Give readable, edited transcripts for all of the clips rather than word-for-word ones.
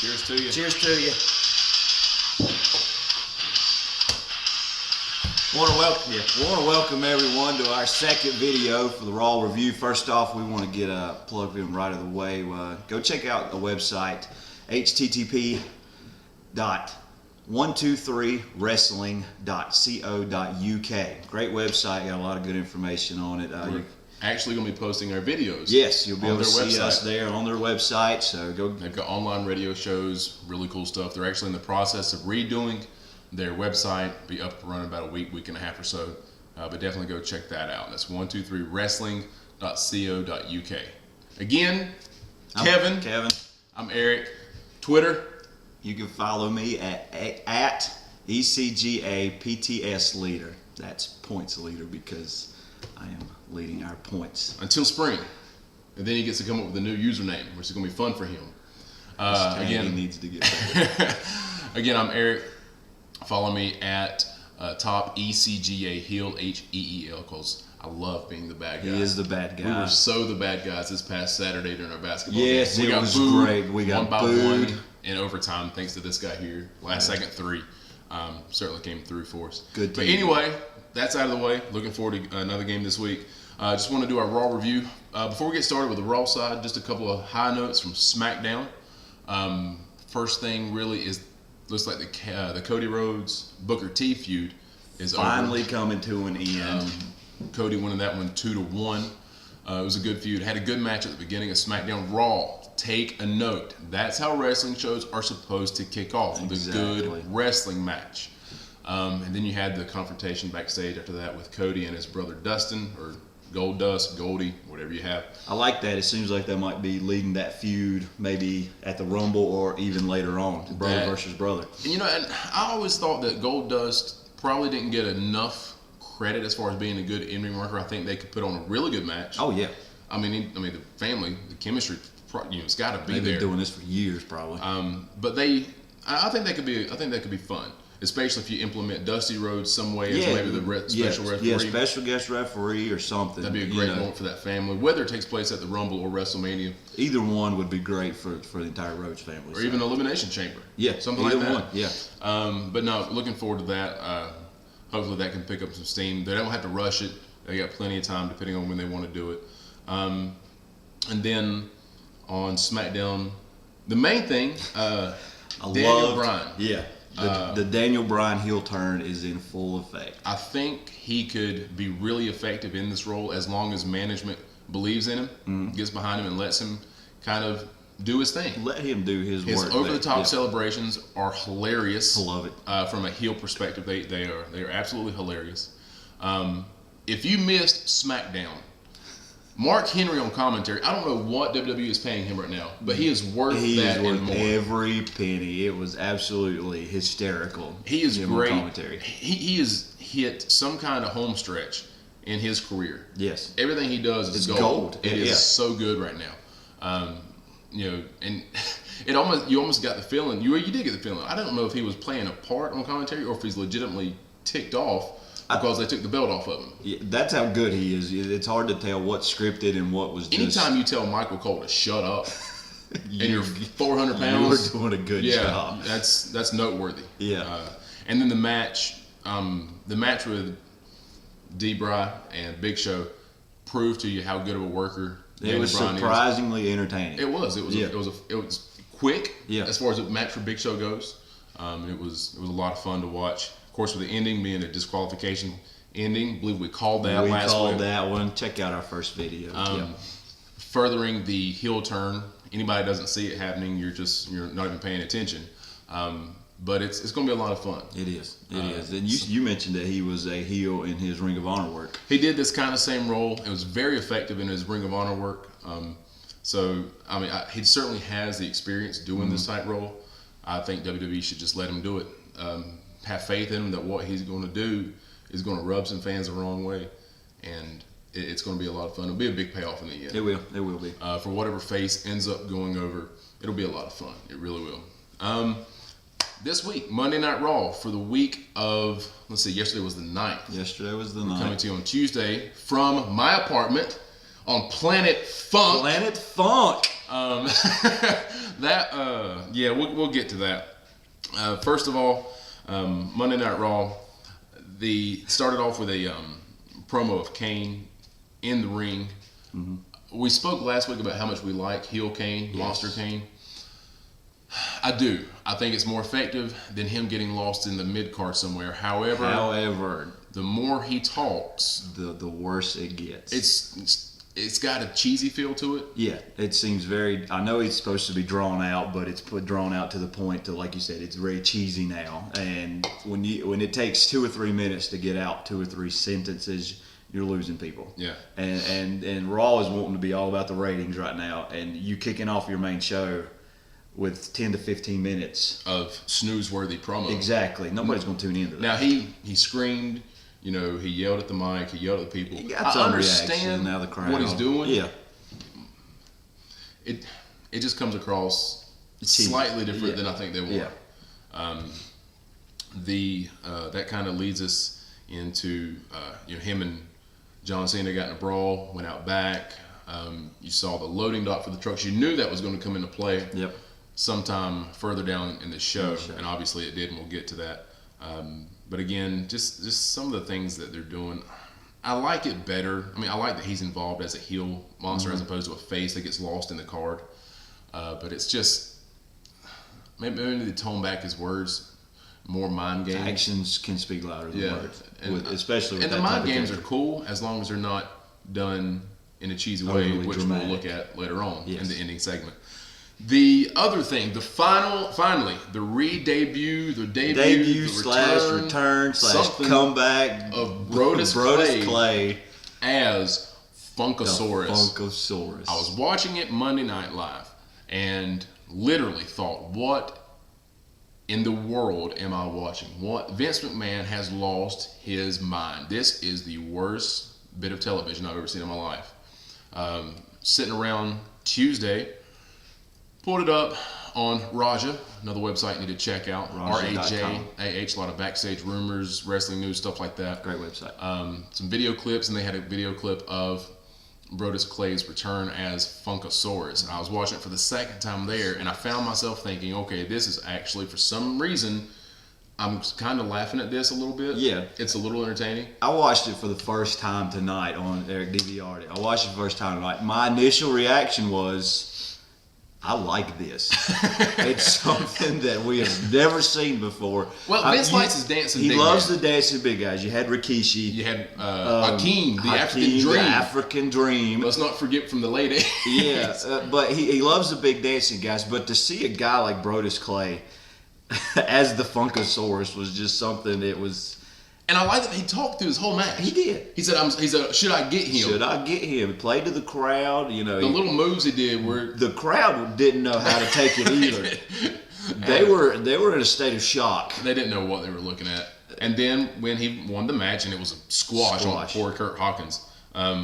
Cheers to you. Cheers to you. Want to welcome everyone to our second video for the Raw review. First off, we want to get plugged in right of the way. Go check out the website, http:123wrestling.co.uk. Great website, got a lot of good information on it. We're actually going to be posting our videos. Yes, you'll be able to see website. us there on their website. So go. They've got online radio shows, really cool stuff. They're actually in the process of redoing their website. Be up and running about a week and a half or so. But definitely go check that out. That's 123wrestling.co.uk. Again, Kevin. I'm Eric. Twitter. You can follow me at ECGAPTS leader. That's points leader because I am leading our points. Until spring. And then he gets to come up with a new username, which is going to be fun for him. Again, he needs to get better. Again, I'm Eric. Follow me at top ECGA Heel, HEEL, because I love being the bad guy. He is the bad guy. We were so the bad guys this past Saturday during our basketball game. Yes, we it got was booed great. We got one by booed. one in overtime thanks to this guy here. Last second three. Certainly came through for us. Good team. But anyway, that's out of the way. Looking forward to another game this week. Just want to do our Raw review. Before we get started with the Raw side, just a couple of high notes from SmackDown. First thing really is, looks like the Cody Rhodes Booker T feud is finally over. coming to an end. Cody winning that one 2-1. It was a good feud. Had a good match at the beginning of SmackDown Raw. Take a note. That's how wrestling shows are supposed to kick off, with a good wrestling match. And then you had the confrontation backstage after that with Cody and his brother Dustin, or Gold Dust, Goldie, whatever you have. I like that. It seems like they might be leading that feud maybe at the Rumble or even later on, brother versus brother. And you know, and I always thought that Gold Dust probably didn't get enough credit as far as being a good in-ring worker. I think they could put on a really good match. Oh yeah. I mean the family, the chemistry, it's got to be there. They've been doing this for years, probably. But I think that could be fun, especially if you implement Dusty Rhodes some way as maybe the special referee. Yeah, special guest referee or something. That'd be a great moment for that family, whether it takes place at the Rumble or WrestleMania. Either one would be great for the entire Rhodes family. Or even Elimination Chamber. Yeah, something like that. One. Yeah. But no, looking forward to that. Hopefully that can pick up some steam. They don't have to rush it. They got plenty of time depending on when they want to do it. And then on SmackDown, the main thing, Daniel Bryan. Yeah. The Daniel Bryan heel turn is in full effect. I think he could be really effective in this role as long as management believes in him, gets behind him, and lets him kind of do his thing. Let him do his work. His over-the-top celebrations are hilarious. I love it. From a heel perspective, they are absolutely hilarious. If you missed SmackDown, Mark Henry on commentary. I don't know what WWE is paying him right now, but he is worth that and more. Every penny. It was absolutely hysterical. He is great. Commentary. He has hit some kind of home stretch in his career. Yes. Everything he does is gold. It is so good right now. And you almost got the feeling. You did get the feeling. I don't know if he was playing a part on commentary or if he's legitimately ticked off because they took the belt off of him. Yeah, that's how good he is. It's hard to tell what's scripted and what was just... Anytime you tell Michael Cole to shut up and you're 400 pounds... You're doing a good job. That's noteworthy. Yeah. And then the match with D-Bry and Big Show proved to you how good of a worker It was surprisingly entertaining. It was. It was quick as far as the match for Big Show goes. It was a lot of fun to watch. Of course, with the ending being a disqualification ending, I believe we called that last week. We called that one. Check out our first video. Furthering the heel turn. Anybody doesn't see it happening, you're not even paying attention. But it's going to be a lot of fun. It is. It is. And you mentioned that he was a heel in his Ring of Honor work. He did this kind of same role. It was very effective in his Ring of Honor work. He certainly has the experience doing this type role. I think WWE should just let him do it. Have faith in him that what he's going to do is going to rub some fans the wrong way. And it's going to be a lot of fun. It'll be a big payoff in the end. It will. It will be. For whatever face ends up going over, it'll be a lot of fun. It really will. This week, Monday Night Raw for the week of, yesterday was the 9th. Yesterday was the 9th. We're coming to you on Tuesday from my apartment on Planet Funk. Planet Funk. Yeah, we'll get to that. First of all, Monday Night Raw, started off with a promo of Kane in the ring. Mm-hmm. We spoke last week about how much we like heel Kane, yes. Monster Kane. I do. I think it's more effective than him getting lost in the mid-card somewhere. However, the more he talks, the worse it gets. It's got a cheesy feel to it. Yeah, it seems very. I know it's supposed to be drawn out, but it's drawn out to the point to, like you said, it's very cheesy now. And when it takes 2 or 3 minutes to get out 2 or 3 sentences, you're losing people. Yeah. And Raw is wanting to be all about the ratings right now, and you kicking off your main show with 10 to 15 minutes of snooze-worthy promo. Exactly. Nobody's going to tune into that. Now he screamed. You know, he yelled at the mic. He yelled at the people. He got I understand now the crowd. What he's doing. Yeah. It just comes across slightly different than I think they want. Yeah. That kind of leads us into him and John Cena got in a brawl, went out back. You saw the loading dock for the trucks. You knew that was going to come into play. Yep. Sometime further down in the show, and obviously it did, and we'll get to that. But again, just some of the things that they're doing, I like it better. I mean, I like that he's involved as a heel monster as opposed to a face that gets lost in the card. But it's just maybe they tone back his words, more mind games. Actions can speak louder than words, especially. And the mind games are cool as long as they're not done in a cheesy way, which we'll look at later on in the ending segment. The other thing, finally, the re-debut, the debut slash return slash comeback of Brodus Clay as Funkasaurus. Funkasaurus. I was watching it Monday Night Live and literally thought, what in the world am I watching? What Vince McMahon has lost his mind. This is the worst bit of television I've ever seen in my life. Sitting around Tuesday. Pulled it up on Raja, another website you need to check out. RAJAH, a lot of backstage rumors, wrestling news, stuff like that. Great website. Some video clips, and they had a video clip of Brodus Clay's return as Funkasaurus. And I was watching it for the second time there, and I found myself thinking, okay, this is actually, for some reason, I'm kind of laughing at this a little bit. Yeah. It's a little entertaining. I watched it for the first time tonight on Eric DVR'd it. I watched it for the first time tonight. My initial reaction was, I like this. It's something that we have never seen before. Well, Vince likes his dancing big guys. He loves the dancing big guys. You had Rikishi. You had Hakeem, the African Dream. The African Dream. Let's not forget from the late 80s. Yeah, but he loves the big dancing guys. But to see a guy like Brodus Clay as the Funkasaurus was just something that was... And I like that he talked through his whole match. He did. He said, should I get him? Should I get him? He played to the crowd. You know, the little moves he did were... The crowd didn't know how to take it either. They were in a state of shock. They didn't know what they were looking at. And then when he won the match, and it was a squash. On poor Kurt Hawkins. There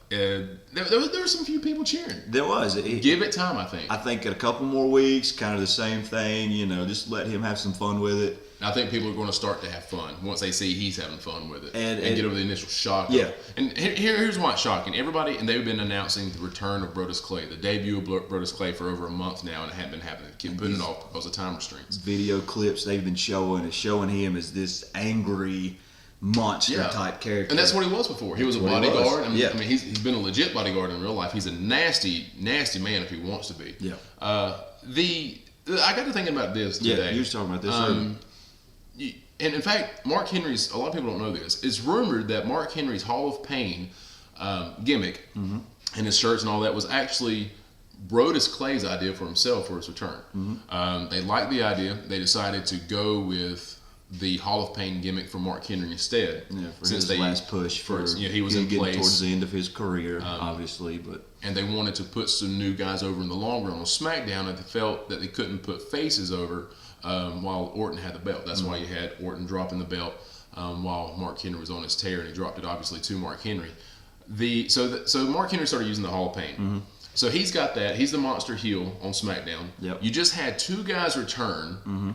were some few people cheering. There was. Give it time, I think. I think in a couple more weeks, kind of the same thing. You know, just let him have some fun with it. I think people are going to start to have fun once they see he's having fun with it and get over the initial shock. Yeah. And here's why it's shocking. Everybody, and they've been announcing the return of Brodus Clay, the debut of Brodus Clay for over a month now, and it hadn't been happening. They keep putting it off because of time restraints. Video clips they've been showing him as this angry monster type character. And that's what he was before. He was a bodyguard. I mean, he's been a legit bodyguard in real life. He's a nasty, nasty man if he wants to be. Yeah. I got to thinking about this today. Yeah, you were talking about this. And in fact, Mark Henry's, a lot of people don't know this, it's rumored that Mark Henry's Hall of Pain gimmick and his shirts and all that was actually Brodus Clay's idea for himself for his return. They liked the idea. They decided to go with the Hall of Pain gimmick for Mark Henry instead. Yeah, for his last push. He was in place. Towards the end of his career, obviously. And they wanted to put some new guys over in the long run on SmackDown, and they felt that they couldn't put faces over while Orton had the belt. That's why you had Orton dropping the belt while Mark Henry was on his tear, and he dropped it obviously to Mark Henry. So Mark Henry started using the Hall of Pain. So he's got that. He's the monster heel on SmackDown. Yep. You just had two guys return.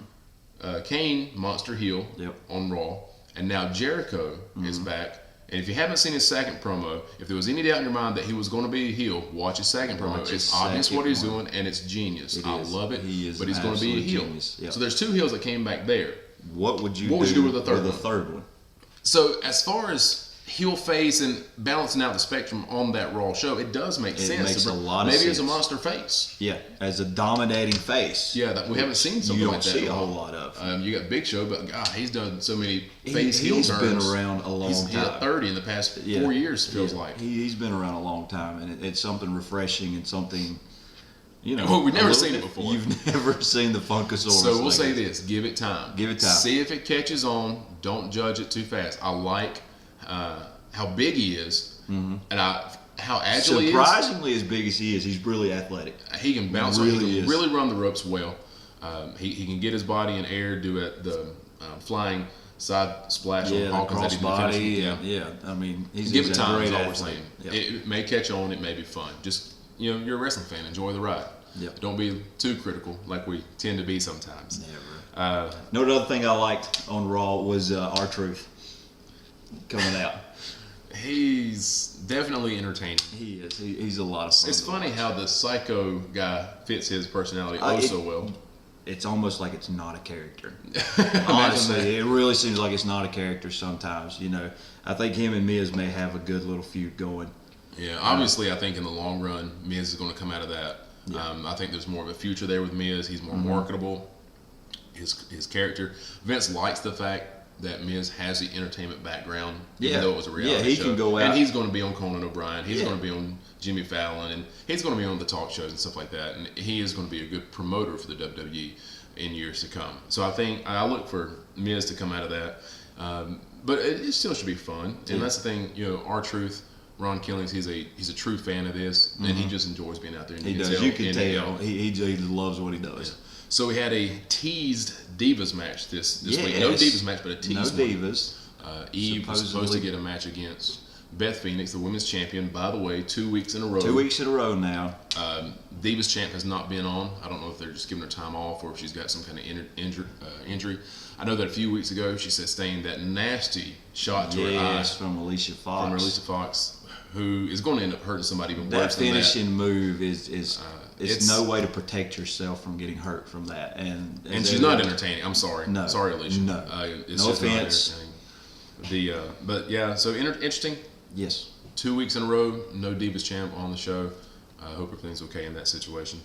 Kane, monster heel on Raw, and now Jericho is back And if you haven't seen his second promo, if there was any doubt in your mind that he was going to be a heel, watch his second promo. It's obvious what he's doing, and it's genius. I love it. But he's going to be a heel. Yep. So there's two heels that came back there. What would you do with the third one? So as far as heel face and balancing out the spectrum on that Raw show, it does make sense. It makes a lot of sense. Maybe as a monster face. Yeah, as a dominating face. Yeah, that we haven't seen something you like that. You don't see a whole lot of. You got Big Show, but God, he's done so many face heel turns. He's been around a long time. He's hit 30 in the past 4 years, feels like. He's been around a long time, and it's something refreshing and something, you know. Well, we've never seen it before. You've never seen the funkasaurus. So we'll say this: give it time. Give it time. See if it catches on. Don't judge it too fast. I like how big he is, and how agile he is. Surprisingly, as big as he is, he's really athletic. He can bounce. He can really run the ropes well. He can get his body in air, do the flying side splash on Hawkins. Crossbody. Yeah. I mean, he's give it time. Great is all athlete. we're saying. Yep. It may catch on. It may be fun. Just you're a wrestling fan. Enjoy the ride. Yep. Don't be too critical like we tend to be sometimes. Never. Another thing I liked on Raw was R-Truth coming out. He's definitely entertaining. He is. He's a lot of fun. It's funny how the psycho guy fits his personality so well. It's almost like it's not a character. Honestly, it really seems like it's not a character sometimes. I think him and Miz may have a good little feud going. Yeah, obviously, I think in the long run, Miz is going to come out of that. Yeah. I think there's more of a future there with Miz. He's more marketable. His character. Vince likes the fact that Miz has the entertainment background, even though it was a reality show. He can go out. And he's going to be on Conan O'Brien. He's going to be on Jimmy Fallon, and he's going to be on the talk shows and stuff like that. And he is going to be a good promoter for the WWE in years to come. So I think I look for Miz to come out of that. But it still should be fun. And that's the thing, R-Truth, Ron Killings, he's a true fan of this, and he just enjoys being out there. And he does. You can tell. He loves what he does. Yeah. So we had a teased Divas match this week. No Divas match, but a teased one. No Divas. Eve was supposed to get a match against Beth Phoenix, the women's champion. By the way, 2 weeks in a row. 2 weeks in a row now. Divas champ has not been on. I don't know if they're just giving her time off or if she's got some kind of injury. I know that a few weeks ago she sustained that nasty shot to her eye from Alicia Fox. Who is going to end up hurting somebody even worse than that. That finishing move is no way to protect yourself from getting hurt from that. And she's not entertaining. I'm sorry. No. Sorry, Alicia. No. It's no just offense. Not entertaining. But yeah, so interesting. Yes. 2 weeks in a row, no Divas champ on the show. I hope everything's okay in that situation.